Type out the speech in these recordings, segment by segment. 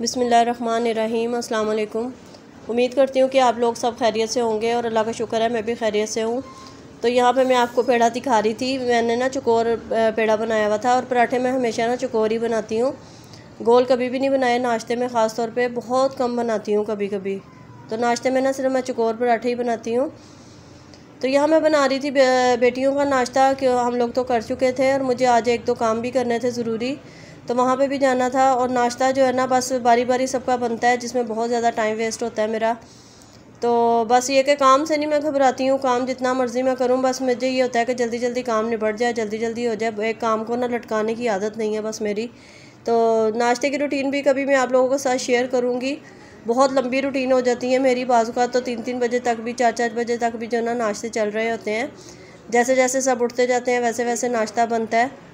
बिस्मिल्लाहिर्रहमानिर्रहीम। अस्सलाम वालेकुम। उम्मीद करती हूँ कि आप लोग सब खैरियत से होंगे और अल्लाह का शुक्र है मैं भी खैरियत से हूँ। तो यहाँ पे मैं आपको पेड़ा दिखा रही थी। मैंने ना चकोर पेड़ा बनाया हुआ था और पराठे में हमेशा ना चकोर ही बनाती हूँ, गोल कभी भी नहीं बनाए नाश्ते में, ख़ास तौर पे बहुत कम बनाती हूँ कभी कभी। तो नाश्ते में ना सिर्फ मैं चकोर पराठे ही बनाती हूँ। तो यहाँ मैं बना रही थी बेटियों का नाश्ता कि हम लोग तो कर चुके थे और मुझे आज एक दो काम भी करने थे ज़रूरी, तो वहाँ पे भी जाना था। और नाश्ता जो है ना बस बारी बारी सबका बनता है, जिसमें बहुत ज़्यादा टाइम वेस्ट होता है मेरा। तो बस ये कि काम से नहीं मैं घबराती हूँ, काम जितना मर्ज़ी मैं करूँ, बस मुझे ये होता है कि जल्दी जल्दी काम निबट जाए, जल्दी जल्दी हो जाए। एक काम को ना लटकाने की आदत नहीं है बस मेरी। तो नाश्ते की रूटीन भी कभी मैं आप लोगों के साथ शेयर करूँगी। बहुत लंबी रूटीन हो जाती है मेरी, बाज़ औक़ात तो 3-3 बजे तक भी, 4-4 बजे तक भी जो ना नाश्ते चल रहे होते हैं। जैसे जैसे सब उठते जाते हैं वैसे वैसे नाश्ता बनता है।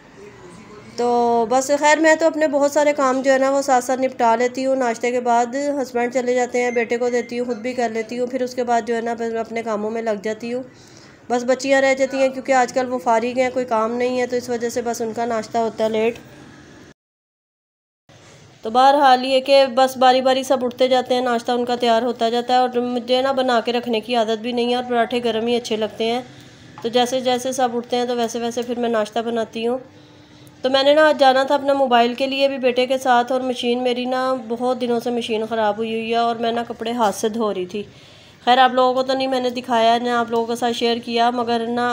तो बस खैर मैं तो अपने बहुत सारे काम जो है ना वो साथ साथ निपटा लेती हूँ। नाश्ते के बाद हस्बैंड चले जाते हैं, बेटे को देती हूँ, ख़ुद भी कर लेती हूँ। फिर उसके बाद जो है ना बस अपने कामों में लग जाती हूँ। बस बच्चियाँ रह जाती हैं क्योंकि आजकल वो फारिग हैं, कोई काम नहीं है, तो इस वजह से बस उनका नाश्ता होता है लेट। तो बहरहाल ये कि बस बारी बारी सब उठते जाते हैं, नाश्ता उनका तैयार होता जाता है। और मुझे ना बना के रखने की आदत भी नहीं है, और पराठे गर्म ही अच्छे लगते हैं। तो जैसे जैसे सब उठते हैं तो वैसे वैसे फिर मैं नाश्ता बनाती हूँ। तो मैंने ना आज जाना था अपना मोबाइल के लिए भी बेटे के साथ, और मशीन मेरी ना बहुत दिनों से मशीन ख़राब हुई हुई है और मैं ना कपड़े हाथ से धो रही थी। खैर आप लोगों को तो नहीं मैंने दिखाया, ना आप लोगों के साथ शेयर किया, मगर ना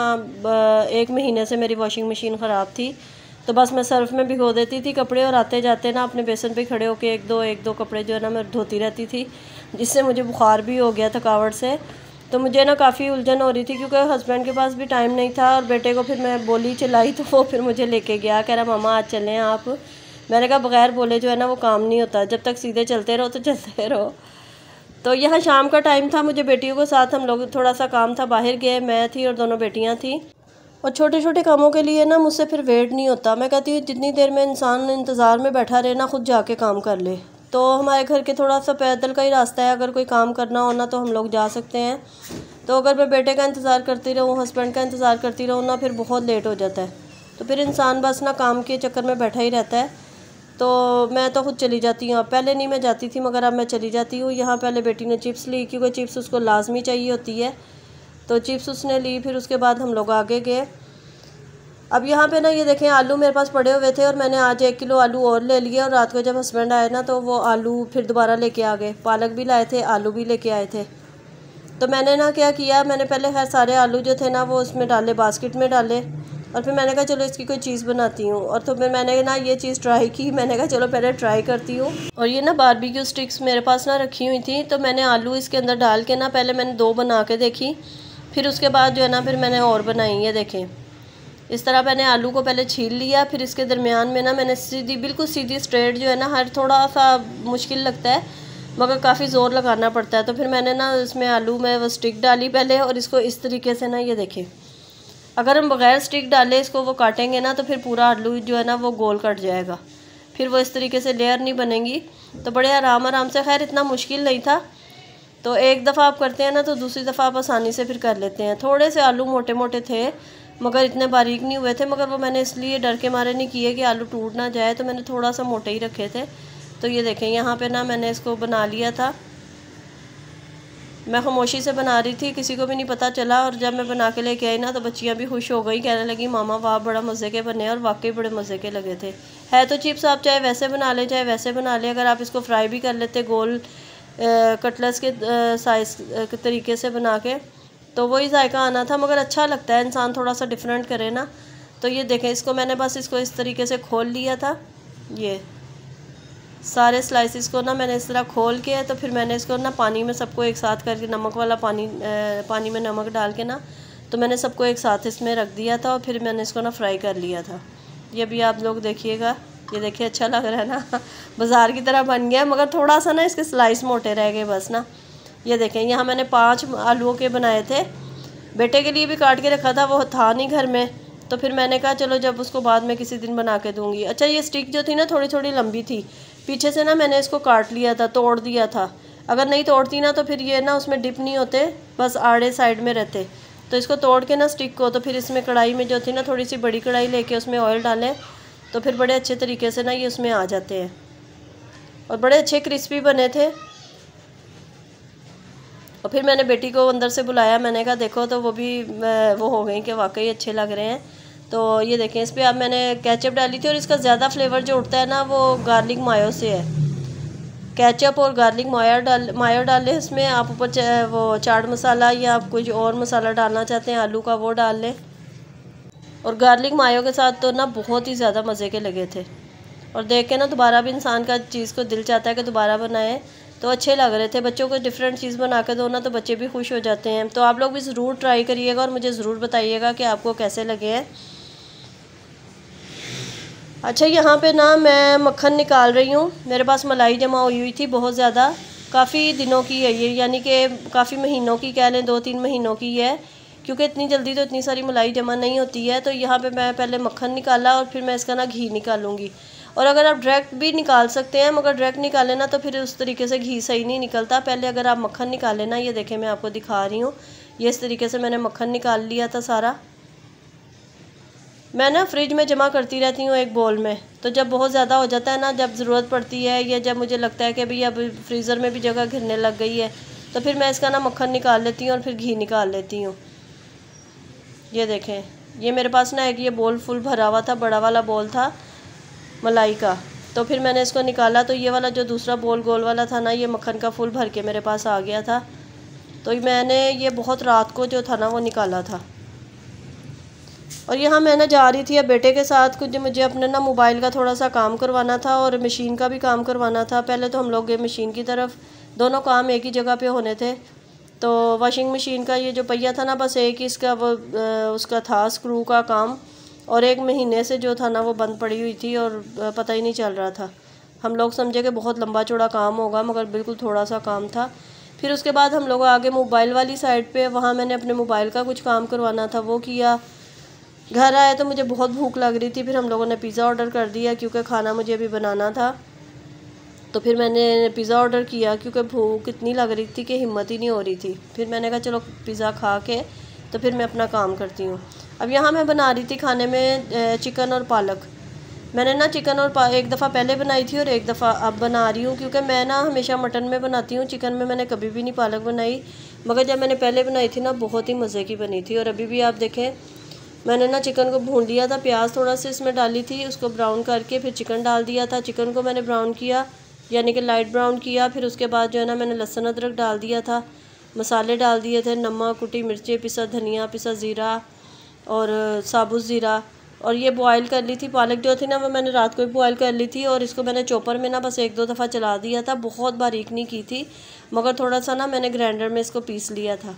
1 महीने से मेरी वॉशिंग मशीन ख़राब थी। तो बस मैं सर्फ़ में भिगो देती थी कपड़े, और आते जाते ना अपने बेसन पे खड़े होकर एक दो कपड़े जो है ना मैं धोती रहती थी, जिससे मुझे बुखार भी हो गया थकावट से। तो मुझे ना काफ़ी उलझन हो रही थी क्योंकि हस्बैंड के पास भी टाइम नहीं था, और बेटे को फिर मैं बोली चिल्लाई तो वो फिर मुझे लेके गया, कह रहा मामा आज चलें आप। मैंने कहा बग़ैर बोले जो है ना वो काम नहीं होता, जब तक सीधे चलते रहो तो चलते रहो। तो यहाँ शाम का टाइम था, मुझे बेटियों के साथ हम लोग थोड़ा सा काम था, बाहर गए, मैं थी और दोनों बेटियाँ थी। और छोटे छोटे कामों के लिए ना मुझसे फिर वेट नहीं होता। मैं कहती हूँ जितनी देर में इंसान इंतज़ार में बैठा रहे ना, खुद जाके काम कर ले। तो हमारे घर के थोड़ा सा पैदल का ही रास्ता है, अगर कोई काम करना हो ना तो हम लोग जा सकते हैं। तो अगर मैं बेटे का इंतज़ार करती रहूँ, हस्बैंड का इंतज़ार करती रहूँ ना, फिर बहुत लेट हो जाता है। तो फिर इंसान बस ना काम के चक्कर में बैठा ही रहता है। तो मैं तो खुद चली जाती हूँ। अब पहले नहीं मैं जाती थी, मगर अब मैं चली जाती हूँ। यहाँ पहले बेटी ने चिप्स ली, क्योंकि चिप्स उसको लाजमी चाहिए होती है, तो चिप्स उसने ली। फिर उसके बाद हम लोग आगे गए। अब यहाँ पे ना ये देखें, आलू मेरे पास पड़े हुए थे और मैंने आज 1 किलो आलू और ले लिए, और रात को जब हस्बैंड आए ना तो वो आलू फिर दोबारा लेके आ गए। पालक भी लाए थे, आलू भी लेके आए थे। तो मैंने ना क्या किया, मैंने पहले खैर सारे आलू जो थे ना वो उसमें डाले, बास्केट में डाले, और फिर मैंने कहा चलो इसकी कोई चीज़ बनाती हूँ। और तो फिर मैंने ना ये चीज़ ट्राई की, मैंने कहा चलो पहले ट्राई करती हूँ। और ये ना बारबेक्यू स्टिक्स मेरे पास ना रखी हुई थी, तो मैंने आलू इसके अंदर डाल के ना पहले मैंने 2 बना के देखी, फिर उसके बाद जो है ना फिर मैंने और बनाई। ये देखें, इस तरह मैंने आलू को पहले छील लिया, फिर इसके दरमियान में ना मैंने सीधी, बिल्कुल सीधी स्ट्रेट जो है ना, हर थोड़ा सा मुश्किल लगता है मगर काफ़ी ज़ोर लगाना पड़ता है। तो फिर मैंने ना इसमें आलू में वो स्टिक डाली पहले, और इसको इस तरीके से ना, ये देखें, अगर हम बग़ैर स्टिक डाले इसको वो काटेंगे ना तो फिर पूरा आलू जो है ना वो गोल कट जाएगा, फिर वो इस तरीके से लेयर नहीं बनेंगी। तो बड़े आराम से, खैर इतना मुश्किल नहीं था। तो एक दफ़ा आप करते हैं ना तो दूसरी दफ़ा आप आसानी से फिर कर लेते हैं। थोड़े से आलू मोटे मोटे थे मगर इतने बारीक नहीं हुए थे, मगर वो मैंने इसलिए डर के मारे नहीं किए कि आलू टूट ना जाए, तो मैंने थोड़ा सा मोटे ही रखे थे। तो ये देखें, यहाँ पे ना मैंने इसको बना लिया था। मैं खामोशी से बना रही थी, किसी को भी नहीं पता चला। और जब मैं बना के लेके आई ना तो बच्चियाँ भी खुश हो गई, कहने लगी मामा वाह बड़ा मज़े के बने, और वाकई बड़े मज़े के लगे थे। है तो चिप्स आप चाहे वैसे बना लें चाहे वैसे बना लें, अगर आप इसको फ्राई भी कर लेते गोल कटलेट्स के साइज़ के तरीके से बना के, तो वही जायका आना था। मगर अच्छा लगता है इंसान थोड़ा सा डिफरेंट करे ना। तो ये देखें, इसको मैंने बस इसको इस तरीके से खोल लिया था। ये सारे स्लाइसिस को ना मैंने इस तरह खोल के, तो फिर मैंने इसको ना पानी में सबको एक साथ करके, नमक वाला पानी में नमक डाल के ना, तो मैंने सबको एक साथ इसमें रख दिया था, और फिर मैंने इसको ना फ्राई कर लिया था। ये भी आप लोग देखिएगा, ये देखिए अच्छा लग रहा है ना बाज़ार की तरह बन गया, मगर थोड़ा सा ना इसके स्लाइस मोटे रह गए बस ना। ये देखें, यहाँ मैंने 5 आलूओं के बनाए थे, बेटे के लिए भी काट के रखा था, वो था नहीं घर में, तो फिर मैंने कहा चलो जब उसको बाद में किसी दिन बना के दूँगी। अच्छा, ये स्टिक जो थी ना थोड़ी थोड़ी लंबी थी, पीछे से ना मैंने इसको काट लिया था, तोड़ दिया था। अगर नहीं तोड़ती ना तो फिर ये ना उसमें डिप नहीं होते, बस आड़े साइड में रहते। तो इसको तोड़ के ना स्टिक को, तो फिर इसमें कढ़ाई में जो थी ना, थोड़ी सी बड़ी कढ़ाई लेके उसमें ऑयल डालें, तो फिर बड़े अच्छे तरीके से ना ये उसमें आ जाते हैं। और बड़े अच्छे क्रिस्पी बने थे। और फिर मैंने बेटी को अंदर से बुलाया, मैंने कहा देखो, तो वो भी वो हो गई कि वाकई अच्छे लग रहे हैं। तो ये देखें, इस पर अब मैंने केचप डाली थी और इसका ज़्यादा फ्लेवर जो उठता है ना वो गार्लिक मायो से है। केचप और गार्लिक मायो डाल लें इसमें। आप ऊपर वो चाट मसाला या आप कुछ और मसाला डालना चाहते हैं आलू का, वो डाल लें। और गार्लिक मायो के साथ तो ना बहुत ही ज़्यादा मज़े के लगे थे। और देख के ना दोबारा भी इंसान का चीज़ को दिल चाहता है कि दोबारा बनाए। तो अच्छे लग रहे थे। बच्चों को डिफरेंट चीज़ बना के दो ना तो बच्चे भी खुश हो जाते हैं। तो आप लोग भी ज़रूर ट्राई करिएगा और मुझे ज़रूर बताइएगा कि आपको कैसे लगे हैं। अच्छा, यहाँ पे ना मैं मक्खन निकाल रही हूँ। मेरे पास मलाई जमा हुई थी बहुत ज़्यादा, काफ़ी दिनों की है ये, यानी कि काफ़ी महीनों की कह लें, 2-3 महीनों की है, क्योंकि इतनी जल्दी तो इतनी सारी मलाई जमा नहीं होती है। तो यहाँ पे मैं पहले मक्खन निकाला और फिर मैं इसका ना घी निकालूंगी। और अगर आप डायरेक्ट भी निकाल सकते हैं, मगर डायरेक्ट निकालें ना तो फिर उस तरीके से घी सही नहीं निकलता। पहले अगर आप मक्खन निकालें ना, ये देखें मैं आपको दिखा रही हूँ, ये इस तरीके से मैंने मक्खन निकाल लिया था सारा। मैं ना फ्रिज में जमा करती रहती हूँ एक बोल में। तो जब बहुत ज़्यादा हो जाता है ना, जब ज़रूरत पड़ती है या जब मुझे लगता है कि भाई अब फ्रीज़र में भी जगह घिरने लग गई है, तो फिर मैं इसका ना मक्खन निकाल लेती हूँ और फिर घी निकाल लेती हूँ। ये देखें, ये मेरे पास ना एक ये बोल फुल भरा हुआ था, बड़ा वाला बोल था मलाई का। तो फिर मैंने इसको निकाला तो ये वाला जो दूसरा बोल गोल वाला था ना, ये मक्खन का फुल भर के मेरे पास आ गया था। तो मैंने ये बहुत रात को जो था ना वो निकाला था। और यहाँ मैं ना जा रही थी अब बेटे के साथ, कुछ मुझे अपने ना मोबाइल का थोड़ा सा काम करवाना था और मशीन का भी काम करवाना था। पहले तो हम लोग गए मशीन की तरफ, दोनों काम एक ही जगह पे होने थे। तो वॉशिंग मशीन का ये जो पहिया था ना, बस एक ही इसका वो उसका था स्क्रू का काम, और 1 महीने से जो था ना वो बंद पड़ी हुई थी और पता ही नहीं चल रहा था। हम लोग समझे कि बहुत लंबा चौड़ा काम होगा, मगर बिल्कुल थोड़ा सा काम था। फिर उसके बाद हम लोग आगे मोबाइल वाली साइड पे, वहाँ मैंने अपने मोबाइल का कुछ काम करवाना था, वो किया। घर आए तो मुझे बहुत भूख लग रही थी, फिर हम लोगों ने पिज़्ज़ा ऑर्डर कर दिया क्योंकि खाना मुझे अभी बनाना था। तो फिर मैंने पिज़्ज़ा ऑर्डर किया क्योंकि भूख इतनी लग रही थी कि हिम्मत ही नहीं हो रही थी। फिर मैंने कहा चलो पिज़्ज़ा खा के तो फिर मैं अपना काम करती हूँ। अब यहाँ मैं बना रही थी खाने में चिकन और पालक। मैंने ना चिकन और एक दफ़ा पहले बनाई थी और एक दफ़ा अब बना रही हूँ, क्योंकि मैं ना हमेशा मटन में बनाती हूँ, चिकन में मैंने कभी भी नहीं पालक बनाई। मगर जब मैंने पहले बनाई थी ना बहुत ही मज़े की बनी थी। और अभी भी आप देखें, मैंने ना चिकन को भून लिया था, प्याज थोड़ा सा इसमें डाली थी, उसको ब्राउन करके फिर चिकन डाल दिया था। चिकन को मैंने ब्राउन किया, यानी कि लाइट ब्राउन किया। फिर उसके बाद जो है ना मैंने लहसुन अदरक डाल दिया था, मसाले डाल दिए थे, नमक, कुटी मिर्चें, पिसा धनिया, पिसा ज़ीरा और साबुत ज़ीरा। और ये बॉयल कर ली थी पालक जो थी ना, वो मैंने रात को ही बॉयल कर ली थी। और इसको मैंने चॉपर में ना बस 1-2 दफ़ा चला दिया था, बहुत बारीक नहीं की थी, मगर थोड़ा सा ना मैंने ग्राइंडर में इसको पीस लिया था।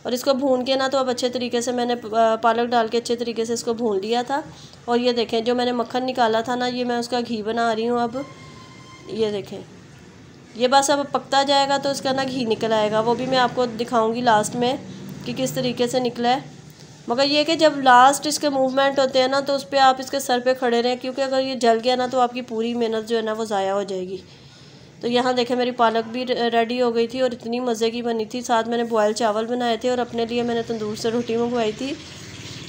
और इसको भून के ना तो अब अच्छे तरीके से मैंने पालक डाल के अच्छे तरीके से इसको भून लिया था। और ये देखें, जो मैंने मक्खन निकाला था ना, ये मैं उसका घी बना रही हूँ अब। ये देखें, ये बस अब पकता जाएगा तो इसका ना घी निकल आएगा, वो भी मैं आपको दिखाऊंगी लास्ट में कि किस तरीके से निकला है। मगर ये कि जब लास्ट इसके मूवमेंट होते हैं ना तो उस पर आप इसके सर पे खड़े रहें, क्योंकि अगर ये जल गया ना तो आपकी पूरी मेहनत जो है ना वो ज़ाया हो जाएगी। तो यहाँ देखें, मेरी पालक भी रेडी हो गई थी और इतनी मज़े की बनी थी। साथ मैंने बॉयल चावल बनाए थे और अपने लिए मैंने तंदूर से रोटी मंगवाई थी।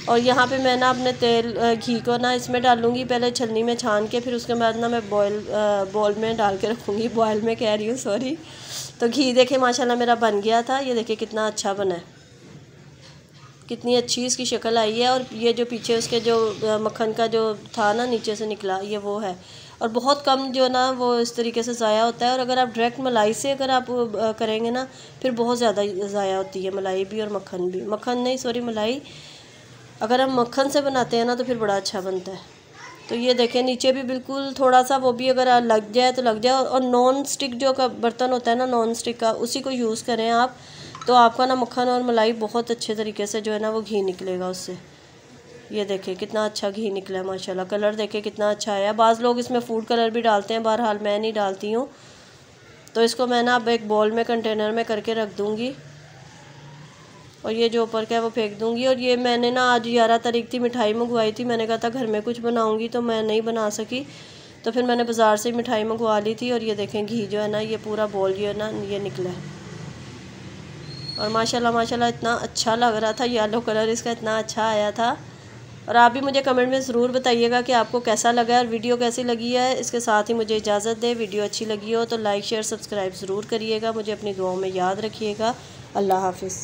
और यहाँ पे मैं ना अपने घी को ना इसमें डालूँगी, पहले छलनी में छान के, फिर उसके बाद ना मैं बॉल में डाल के रखूँगी, बॉयल में कह रही हूँ, सॉरी। तो घी देखें माशाल्लाह मेरा बन गया था। ये देखिए कितना अच्छा बना है, कितनी अच्छी इसकी शक्ल आई है। और ये जो पीछे उसके जो मक्खन का जो था ना नीचे से निकला, ये वो है। और बहुत कम जो ना वो इस तरीके से ज़ाया होता है। और अगर आप डायरेक्ट मलाई से अगर आप करेंगे ना, फिर बहुत ज़्यादा ज़ाया होती है, मलाई भी और मक्खन भी। मक्खन नहीं, सॉरी, मलाई। अगर हम मक्खन से बनाते हैं ना तो फिर बड़ा अच्छा बनता है। तो ये देखें, नीचे भी बिल्कुल थोड़ा सा वो भी अगर लग जाए तो लग जाए। और नॉन स्टिक जो का बर्तन होता है ना, नॉन स्टिक का, उसी को यूज़ करें आप, तो आपका ना मक्खन और मलाई बहुत अच्छे तरीके से जो है ना वो घी निकलेगा उससे। ये देखें कितना अच्छा घी निकला है माशाल्लाह। कलर देखें कितना अच्छा आया। बाज़ लोग इसमें फूड कलर भी डालते हैं, बहरहाल मैं नहीं डालती हूँ। तो इसको मैं ना अब एक बॉल में कंटेनर में करके रख दूँगी और ये जो ऊपर का है वो फेंक दूँगी। और ये मैंने ना आज 11 तारीख थी, मिठाई मंगवाई थी। मैंने कहा था घर में कुछ बनाऊँगी तो मैं नहीं बना सकी, तो फिर मैंने बाज़ार से मिठाई मंगवा ली थी। और ये देखें घी जो है ना, ये पूरा बॉल जो है ना ये निकला है। और माशाल्लाह माशाल्लाह इतना अच्छा लग रहा था, येलो कलर इसका इतना अच्छा आया था। और आप भी मुझे कमेंट में ज़रूर बताइएगा कि आपको कैसा लगा है और वीडियो कैसी लगी है। इसके साथ ही मुझे इजाज़त दे। वीडियो अच्छी लगी हो तो लाइक शेयर सब्सक्राइब ज़रूर करिएगा। मुझे अपनी दुआओं में याद रखिएगा। अल्लाह हाफ़िज़।